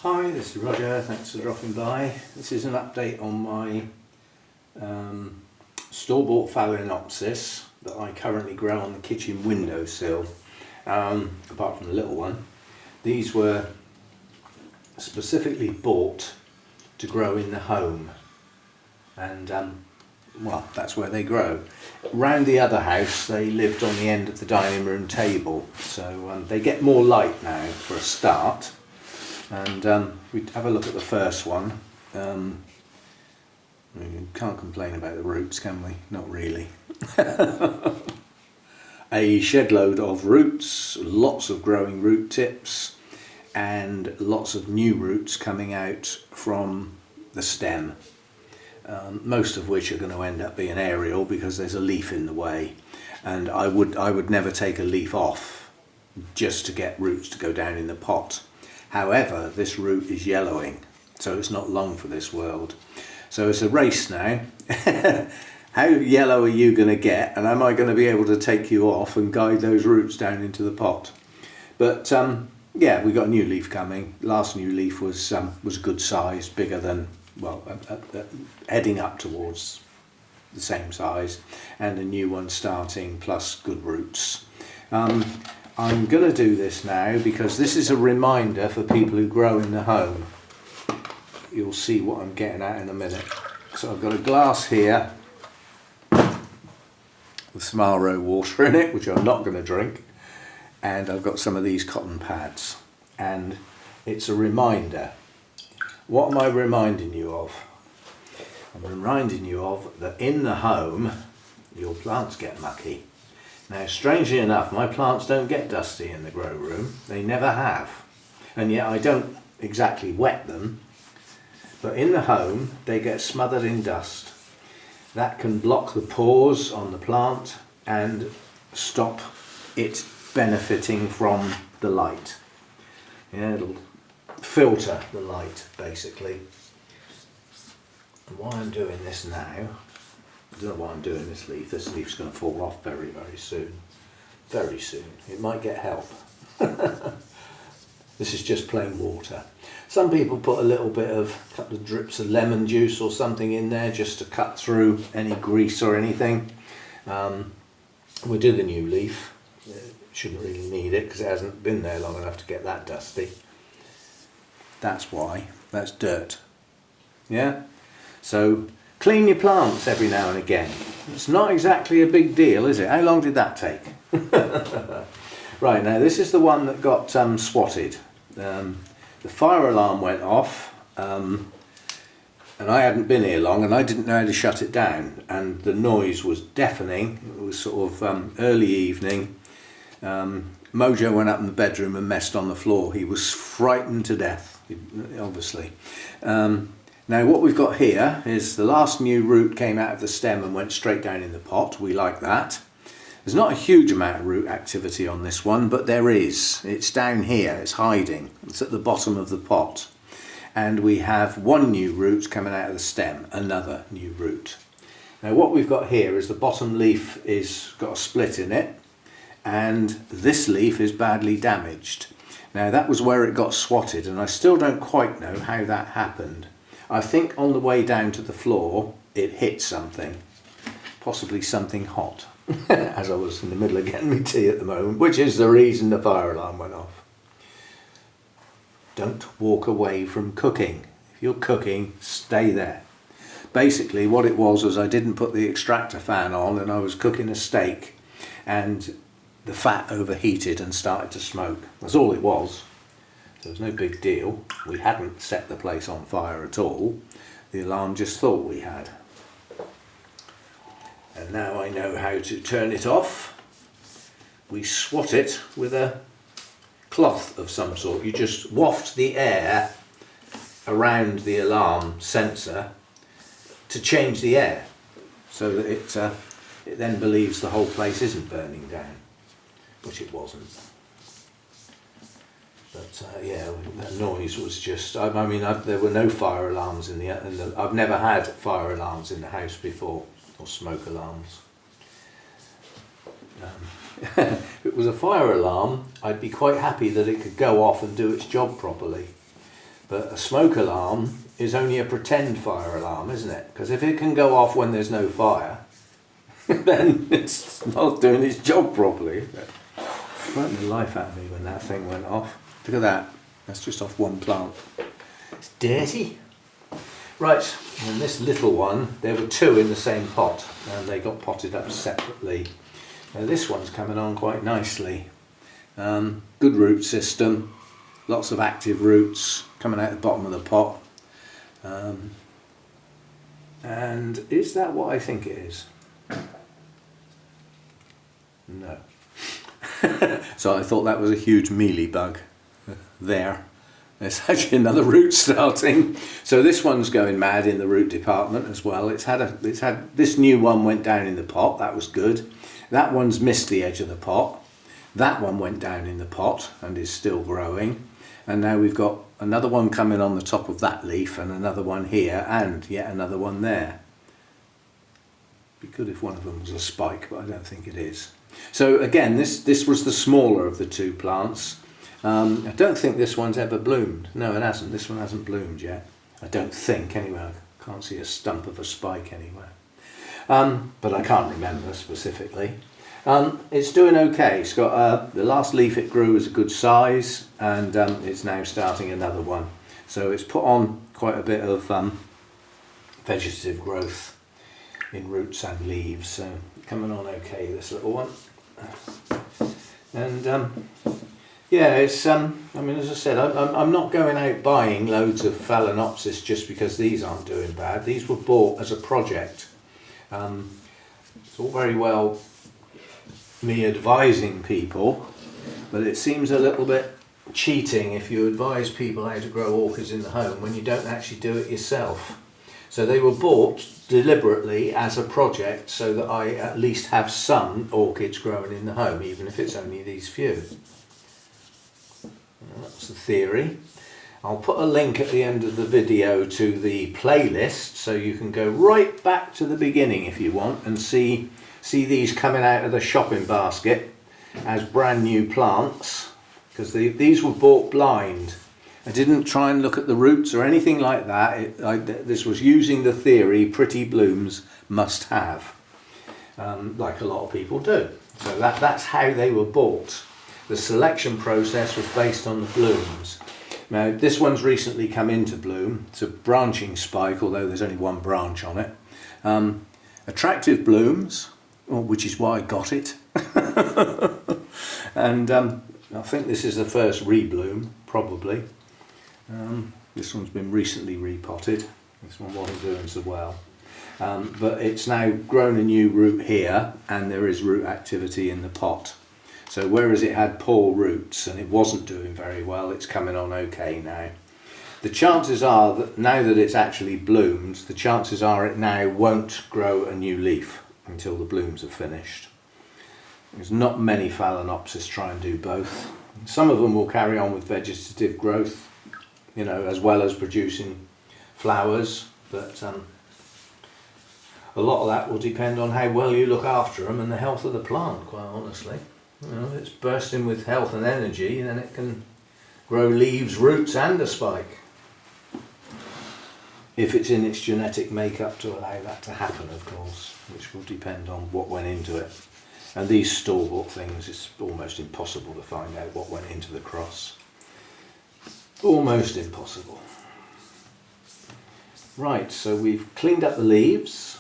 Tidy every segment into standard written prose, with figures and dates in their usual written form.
Hi, this is Roger, thanks for dropping by. This is an update on my store-bought Phalaenopsis that I currently grow on the kitchen windowsill, apart from the little one. These were specifically bought to grow in the home, and well, that's where they grow. Round the other house they lived on the end of the dining room table, so they get more light now for a start. And we have a look at the first one. We can't complain about the roots, can we? Not really. A shed load of roots, lots of growing root tips, and lots of new roots coming out from the stem. Most of which are going to end up being aerial because there's a leaf in the way, and I would never take a leaf off just to get roots to go down in the pot. However, this root is yellowing, so it's not long for this world. So it's a race now. How yellow are you going to get, and am I going to be able to take you off and guide those roots down into the pot? But yeah, we got a new leaf coming. Last new leaf was a good size, bigger than, well, heading up towards the same size, and a new one starting, plus good roots. I'm going to do this now because this is a reminder for people who grow in the home. You'll see what I'm getting at in a minute. So I've got a glass here with some RO water in it, which I'm not going to drink, and I've got some of these cotton pads, and it's a reminder. What am I reminding you of? I'm reminding you of that in the home your plants get mucky. Now, strangely enough, my plants don't get dusty in the grow room. They never have. And yet I don't exactly wet them. But in the home, they get smothered in dust. That can block the pores on the plant and stop it benefiting from the light. Yeah, it'll filter the light, basically. And why I'm doing this now, I don't know why I'm doing this leaf. This leaf's going to fall off very, very soon. Very soon. It might get help. This is just plain water. Some people put a little bit of, a couple of drips of lemon juice or something in there just to cut through any grease or anything. We'll do the new leaf. Shouldn't really need it because it hasn't been there long enough to get that dusty. That's why. That's dirt. Yeah? So clean your plants every now and again. It's not exactly a big deal, is it? How long did that take? Right, now this is the one that got swatted. The fire alarm went off, and I hadn't been here long, and I didn't know how to shut it down, and the noise was deafening. It was sort of early evening. Mojo went up in the bedroom and messed on the floor. He was frightened to death, obviously. Now what we've got here is the last new root came out of the stem and went straight down in the pot. We like that. There's not a huge amount of root activity on this one, but there is. It's down here, it's hiding. It's at the bottom of the pot. And we have one new root coming out of the stem, another new root. Now what we've got here is the bottom leaf is got a split in it, and this leaf is badly damaged. Now that was where it got swatted, and I still don't quite know how that happened. I think on the way down to the floor it hit something, possibly something hot, as I was in the middle of getting me tea at the moment, which is the reason the fire alarm went off. Don't walk away from cooking. If you're cooking, stay there. Basically what it was I didn't put the extractor fan on, and I was cooking a steak and the fat overheated and started to smoke. That's all it was. There was no big deal. We hadn't set the place on fire at all. The alarm just thought we had. And now I know how to turn it off. We swat it with a cloth of some sort. You just waft the air around the alarm sensor to change the air so that it then believes the whole place isn't burning down, which it wasn't. But yeah, that noise was just, I mean, there were no fire alarms in the, I've never had fire alarms in the house before, or smoke alarms. If it was a fire alarm, I'd be quite happy that it could go off and do its job properly. But a smoke alarm is only a pretend fire alarm, isn't it? Because if it can go off when there's no fire, then it's not doing its job properly. It frightened the life out of me when that thing went off. Look at that. That's just off one plant. It's dirty. Right, and this little one, there were two in the same pot, and they got potted up separately. Now this one's coming on quite nicely. Good root system, lots of active roots coming out the bottom of the pot. And is that what I think it is? No. So I thought that was a huge mealybug there. There's actually another root starting. So this one's going mad in the root department as well. It's had this new one went down in the pot, that was good. That one's missed the edge of the pot. That one went down in the pot and is still growing. And now we've got another one coming on the top of that leaf and another one here and yet another one there. Be good if one of them was a spike, but I don't think it is. So again, this was the smaller of the two plants. I don't think this one's ever bloomed. No, it hasn't. This one hasn't bloomed yet. I don't think, anyway. I can't see a stump of a spike anywhere. But I can't remember specifically. It's doing okay. It's got the last leaf it grew was a good size, and it's now starting another one. So it's put on quite a bit of vegetative growth in roots and leaves. So coming on okay, this little one. And yeah, it's I mean, as I said, I'm not going out buying loads of Phalaenopsis just because these aren't doing bad. These were bought as a project. It's all very well me advising people, but it seems a little bit cheating if you advise people how to grow orchids in the home when you don't actually do it yourself. So they were bought deliberately as a project so that I at least have some orchids growing in the home, even if it's only these few. That's the theory. I'll put a link at the end of the video to the playlist so you can go right back to the beginning if you want and see these coming out of the shopping basket as brand new plants, because these were bought blind. I didn't try and look at the roots or anything like that. This was using the theory pretty blooms must have, like a lot of people do. So that's how they were bought. The selection process was based on the blooms. Now this one's recently come into bloom. It's a branching spike, although there's only one branch on it. Attractive blooms, which is why I got it. And I think this is the first rebloom, probably. This one's been recently repotted. This one wasn't doing so well. But it's now grown a new root here, and there is root activity in the pot. So whereas it had poor roots and it wasn't doing very well, it's coming on okay now. The chances are that now that it's actually bloomed, the chances are it now won't grow a new leaf until the blooms are finished. There's not many Phalaenopsis try and do both. Some of them will carry on with vegetative growth, you know, as well as producing flowers, but a lot of that will depend on how well you look after them and the health of the plant, quite honestly. You know, if it's bursting with health and energy, then it can grow leaves, roots and a spike. If it's in its genetic makeup to allow that to happen, of course, which will depend on what went into it. And these store-bought things, it's almost impossible to find out what went into the cross. Almost impossible. Right, so we've cleaned up the leaves.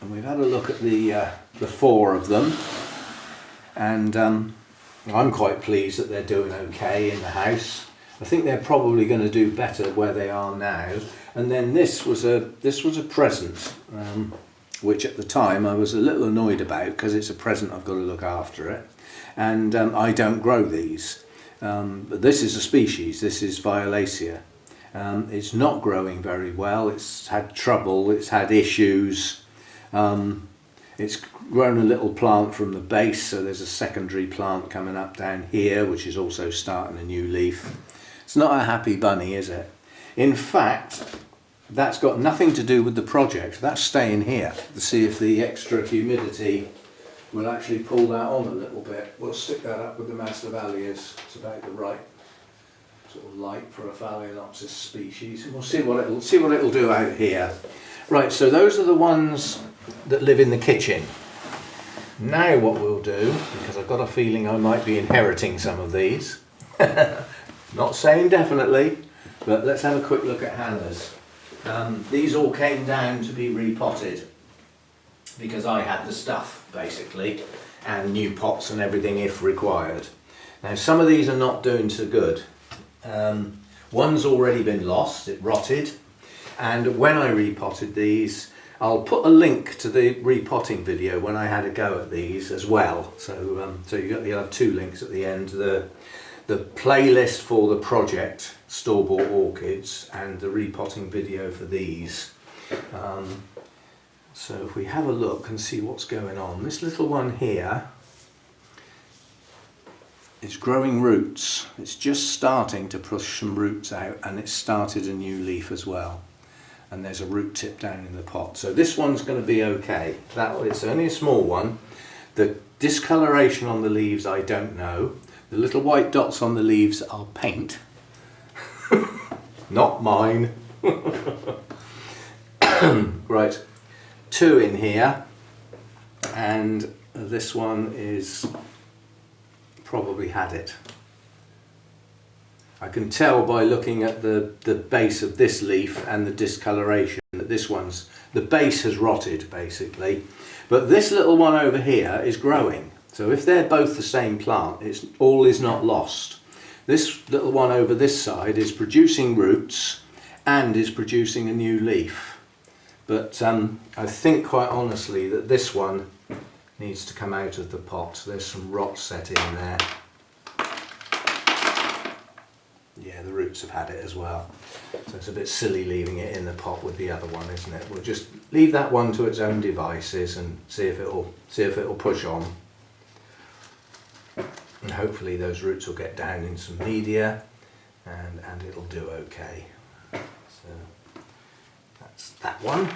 And we've had a look at the four of them, and I'm quite pleased that they're doing okay in the house. I think they're probably going to do better where they are now. And then this was a present, which at the time I was a little annoyed about because it's a present, I've got to look after it, and I don't grow these. But this is a species. This is Violacea. It's not growing very well. It's had trouble. It's had issues. It's grown a little plant from the base, so there's a secondary plant coming up down here which is also starting a new leaf. It's not a happy bunny, is it? In fact, that's got nothing to do with the project. That's staying here to see if the extra humidity will actually pull that on a little bit. We'll stick that up with the Masdevallias. It's about the right sort of light for a Phalaenopsis species, and we'll see what it'll do out here. Right, so those are the ones that live in the kitchen. Now what we'll do, because I've got a feeling I might be inheriting some of these, not saying definitely, but let's have a quick look at Hannah's. These all came down to be repotted because I had the stuff basically, and new pots and everything if required. Now some of these are not doing so good. One's already been lost, it rotted, and when I repotted these, I'll put a link to the repotting video when I had a go at these as well. So you'll have two links at the end, the playlist for the project store-bought orchids and the repotting video for these. So if we have a look and see what's going on, this little one here is growing roots. It's just starting to push some roots out, and it's started a new leaf as well. And there's a root tip down in the pot. So this one's going to be okay. It's only a small one. The discoloration on the leaves I don't know. The little white dots on the leaves are paint. Not mine. Right, two in here, and this one is probably had it. I can tell by looking at the base of this leaf and the discoloration that the base has rotted basically, but this little one over here is growing. So if they're both the same plant, all is not lost. This little one over this side is producing roots and is producing a new leaf. But I think quite honestly that this one needs to come out of the pot. There's some rot set in there. Yeah, the roots have had it as well. So it's a bit silly leaving it in the pot with the other one, isn't it? We'll just leave that one to its own devices and see if it'll push on. And hopefully those roots will get down in some media and it'll do okay. So that's that one.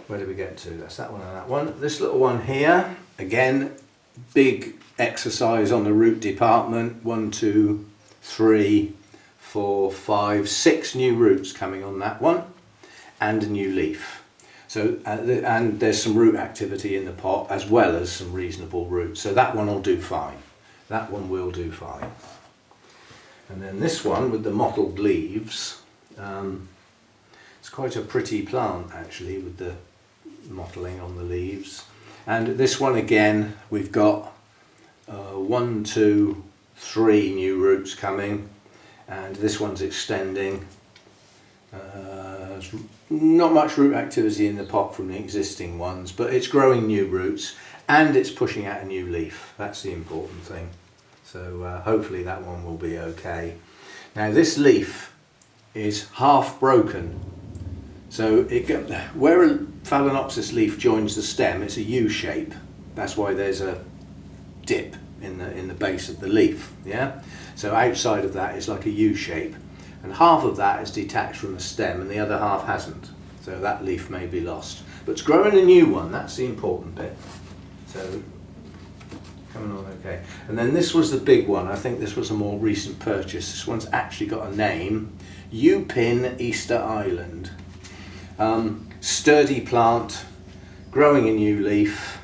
Where did we get to? That's that one and that one. This little one here, again, big exercise on the root department. 1, 2, 3, 4, 5, 6 new roots coming on that one, and a new leaf. So and there's some root activity in the pot as well as some reasonable roots. So that one will do fine. That one will do fine. And then this one with the mottled leaves. It's quite a pretty plant actually with the mottling on the leaves. And this one again, we've got 1, 2, 3 new roots coming, and this one's extending. There's not much root activity in the pot from the existing ones, but it's growing new roots and it's pushing out a new leaf. That's the important thing. So hopefully that one will be okay. Now this leaf is half broken. So where a Phalaenopsis leaf joins the stem, it's a U shape. That's why there's a dip in the base of the leaf. Yeah. So outside of that is like a U shape, and half of that is detached from the stem, and the other half hasn't. So that leaf may be lost, but it's growing a new one. That's the important bit. So coming on okay. And then this was the big one. I think this was a more recent purchase. This one's actually got a name: U-Pin Easter Island. Sturdy plant, growing a new leaf.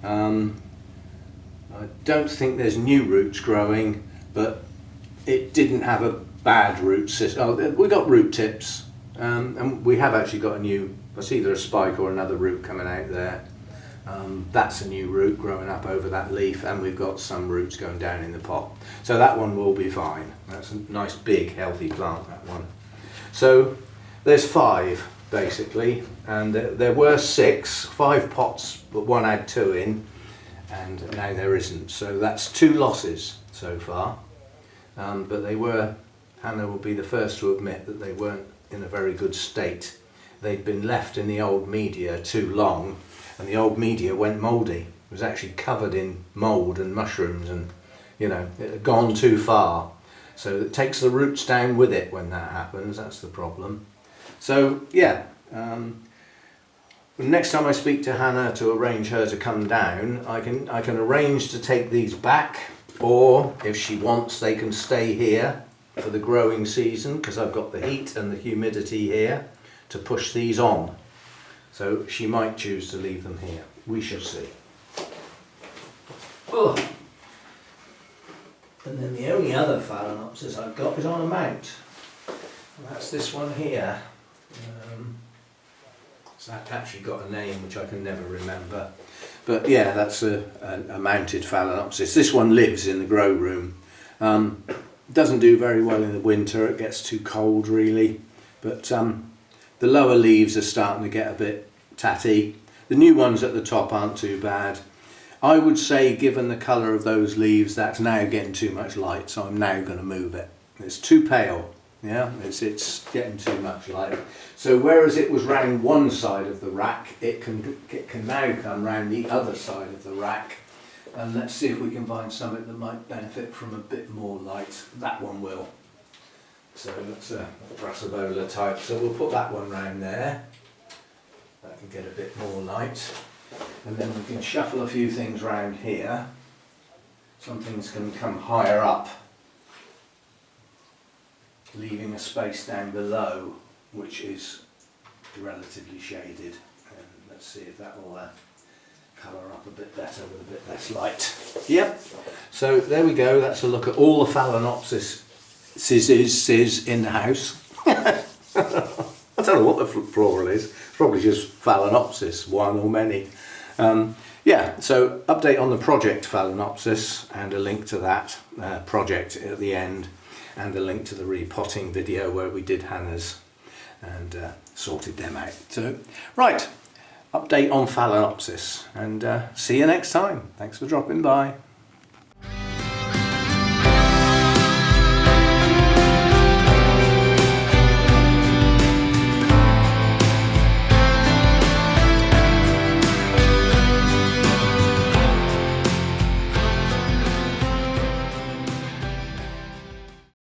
I don't think there's new roots growing, but it didn't have a bad root system. Oh, we got root tips, and we have actually got a new, it's either a spike or another root coming out there. That's a new root growing up over that leaf, and we've got some roots going down in the pot. So that one will be fine. That's a nice big healthy plant, that one. So there's 5 basically, and there were 6, 5 pots, but one had 2 in, and now there isn't. So that's 2 losses so far. But they were, Hannah will be the first to admit that they weren't in a very good state. They'd been left in the old media too long, and the old media went mouldy. It was actually covered in mould and mushrooms, and it had gone too far. So it takes the roots down with it when that happens. That's the problem. So yeah, next time I speak to Hannah to arrange her to come down, I can arrange to take these back or if she wants, they can stay here for the growing season, because I've got the heat and the humidity here to push these on. So she might choose to leave them here. We shall see. Oh. And then the only other Phalaenopsis I've got is on a mount. And that's this one here. It's actually got a name which I can never remember. But yeah, that's a mounted Phalaenopsis. This one lives in the grow room. Doesn't do very well in the winter, it gets too cold really. But the lower leaves are starting to get a bit tatty. The new ones at the top aren't too bad. I would say, given the colour of those leaves, that's now getting too much light, so I'm now going to move it. It's too pale, yeah, it's getting too much light. So whereas it was round one side of the rack, it can now come round the other side of the rack. And let's see if we can find something that might benefit from a bit more light. That one will. So that's a Brassivola type, so we'll put that one round there. That can get a bit more light. And then we can shuffle a few things round here. Some things can come higher up, leaving a space down below which is relatively shaded. And let's see if that will colour up a bit better with a bit less light. Yep, so there we go. That's a look at all the Phalaenopsis in the house. I don't know what the plural is. It's probably just Phalaenopsis, one or many. Yeah, so update on the project Phalaenopsis and a link to that project at the end, and a link to the repotting video where we did Hannah's and sorted them out. So, right, update on Phalaenopsis, and see you next time. Thanks for dropping by.